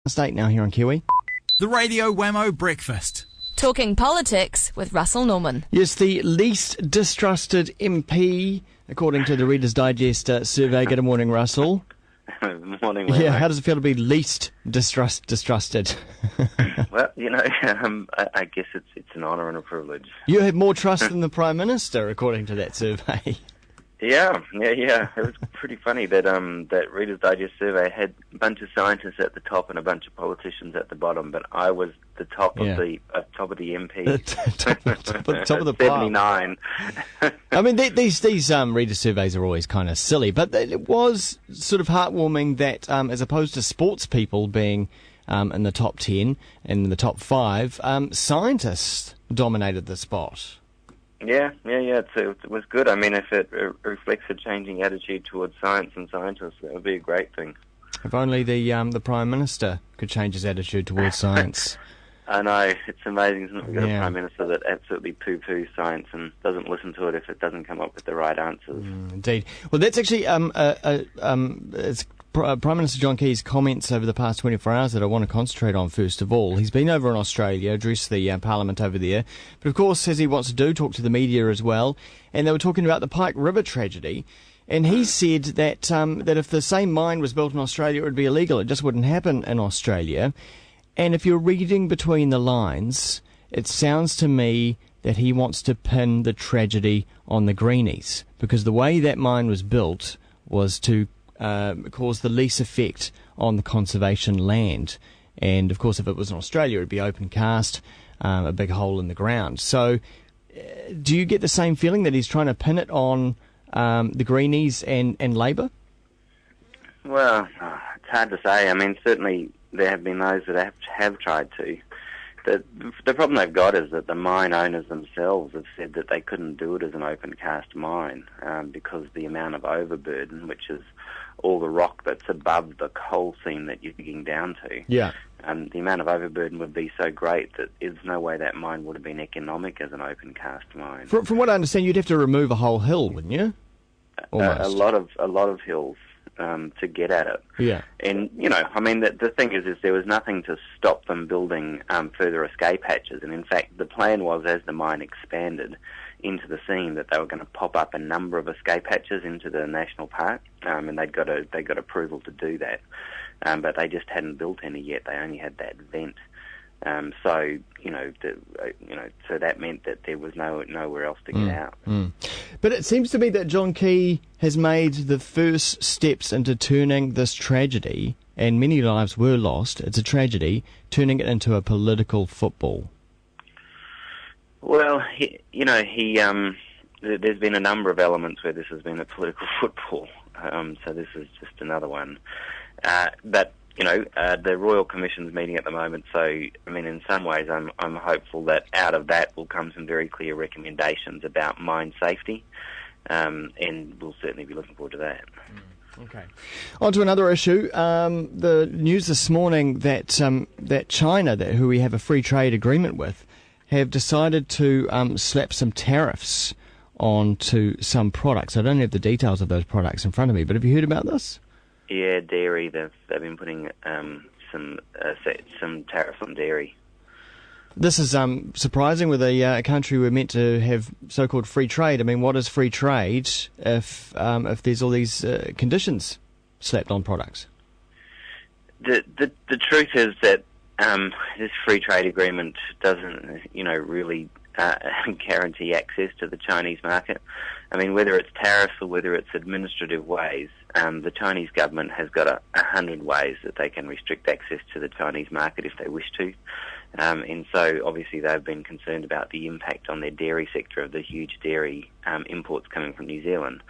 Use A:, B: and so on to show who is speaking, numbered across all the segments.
A: State now here on Kiwi.
B: The Radio Wammo Breakfast.
C: Talking politics with Russel Norman.
A: Yes, the least distrusted MP, according to the Reader's Digest survey. Good morning, Russell.
D: Morning,
A: Yeah, how does it feel to be least distrusted?
D: Well, I guess it's an honour and a privilege.
A: You have more trust than the Prime Minister, according to that survey.
D: Yeah. It was pretty funny that that Reader's Digest survey had a bunch of scientists at the top and a bunch of politicians at the bottom, but I was the top of the MP.
A: top of the pile.
D: 79.
A: I mean, these reader surveys are always kind of silly, but it was sort of heartwarming that as opposed to sports people being in the top 10 and in the top 5, scientists dominated the spot.
D: Yeah. It was good. I mean, if it reflects a changing attitude towards science and scientists, that would be a great thing.
A: If only the Prime Minister could change his attitude towards science.
D: I know, it's amazing, isn't it? We've got a Prime Minister that absolutely poo-poos science and doesn't listen to it if it doesn't come up with the right answers.
A: Indeed. Well, that's actually it's Prime Minister John Key's comments over the past 24 hours that I want to concentrate on first of all. He's been over in Australia, addressed the Parliament over there, but of course, as he wants to do, talk to the media as well. And they were talking about the Pike River tragedy, and he said that that if the same mine was built in Australia, it would be illegal. It just wouldn't happen in Australia. And if you're reading between the lines, it sounds to me that he wants to pin the tragedy on the greenies, because the way that mine was built was to cause the least effect on the conservation land. And, of course, if it was in Australia, it would be open cast, a big hole in the ground. So do you get the same feeling that he's trying to pin it on the Greenies and Labour?
D: Well, it's hard to say. I mean, certainly there have been those that have tried to. The problem they've got is that the mine owners themselves have said that they couldn't do it as an open cast mine because the amount of overburden, which is all the rock that's above the coal seam that you're digging down to.
A: Yeah.
D: The amount of overburden would be so great that there's no way that mine would have been economic as an open cast mine.
A: From what I understand, you'd have to remove a whole hill, wouldn't you?
D: A lot of hills to get at it.
A: Yeah.
D: And I mean, the thing is there was nothing to stop them building further escape hatches. And in fact, the plan was, as the mine expanded into the seam, that they were going to pop up a number of escape hatches into the national park, and they got approval to do that, but they just hadn't built any yet. They only had that vent, so that meant that there was nowhere else to get out.
A: But it seems to me that John Key has made the first steps into turning this tragedy, and many lives were lost. It's a tragedy, turning it into a political football. Well,
D: there's been a number of elements where this has been a political football, so this is just another one. But the Royal Commission's meeting at the moment, so I mean, in some ways, I'm hopeful that out of that will come some very clear recommendations about mine safety, and we'll certainly be looking forward to that.
A: Okay. On to another issue. The news this morning that China, who we have a free trade agreement with, have decided to slap some tariffs onto some products. I don't have the details of those products in front of me, but have you heard about this?
D: Yeah, dairy. They've been putting some tariffs on dairy.
A: This is surprising with a country we're meant to have so-called free trade. I mean, what is free trade if there's all these conditions slapped on products?
D: The truth is that this free trade agreement doesn't, really guarantee access to the Chinese market. I mean, whether it's tariffs or whether it's administrative ways, the Chinese government has got 100 ways that they can restrict access to the Chinese market if they wish to. And so, obviously, they've been concerned about the impact on their dairy sector of the huge dairy imports coming from New Zealand.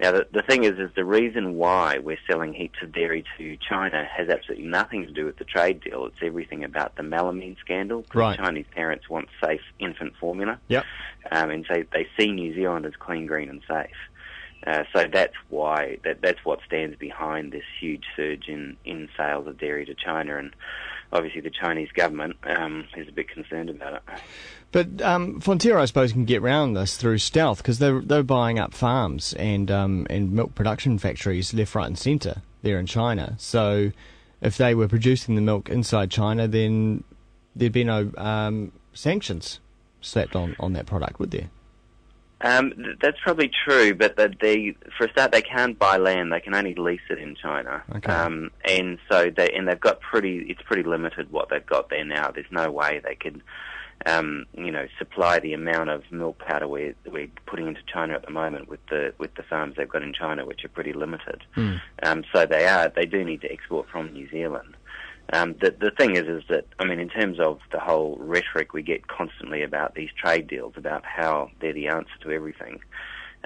D: Now, the thing is the reason why we're selling heaps of dairy to China has absolutely nothing to do with the trade deal. It's everything about the melamine scandal.
A: Right.
D: Chinese parents want safe infant formula.
A: Yep.
D: And so they see New Zealand as clean, green and safe. So that's why, that's what stands behind this huge surge in sales of dairy to China. And obviously the Chinese government is a bit concerned about it.
A: But Fonterra, I suppose, can get around this through stealth, because they're buying up farms and milk production factories left, right and centre there in China. So if they were producing the milk inside China, then there'd be no sanctions slapped on that product, would there?
D: That's probably true, but for a start, they can't buy land. They can only lease it in China,
A: Okay.
D: and so they've got it's pretty limited what they've got there now. There's no way they could, supply the amount of milk powder we're putting into China at the moment with the farms they've got in China, which are pretty limited. So they do need to export from New Zealand. The thing is that, I mean, in terms of the whole rhetoric we get constantly about these trade deals, about how they're the answer to everything,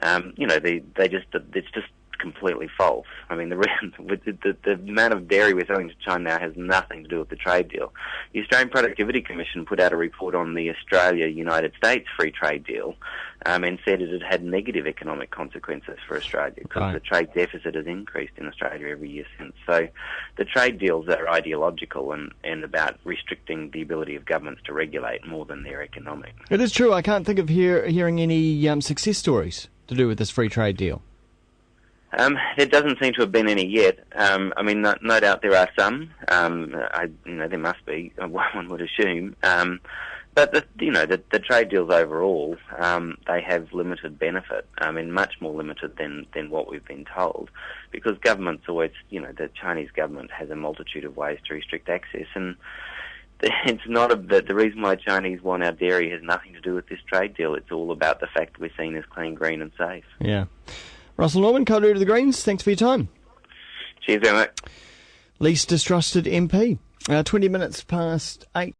D: it's just completely false. I mean, the amount of dairy we're selling to China now has nothing to do with the trade deal. The Australian Productivity Commission put out a report on the Australia-United States free trade deal and said it had negative economic consequences for Australia because the trade deficit has increased in Australia every year since. So the trade deals are ideological and about restricting the ability of governments to regulate more than they're economic.
A: It is true. I can't think of hearing any success stories to do with this free trade deal.
D: There doesn't seem to have been any yet. I mean, no doubt there are some. There must be. One would assume. But the trade deals overall, they have limited benefit. I mean, much more limited than what we've been told, because governments always, the Chinese government has a multitude of ways to restrict access, and it's not the reason why Chinese want our dairy has nothing to do with this trade deal. It's all about the fact that we're seen as clean, green, and safe.
A: Yeah. Russel Norman, co-leader of the Greens, thanks for your time.
D: Cheers, very much.
A: Least distrusted MP. 20 minutes past 8.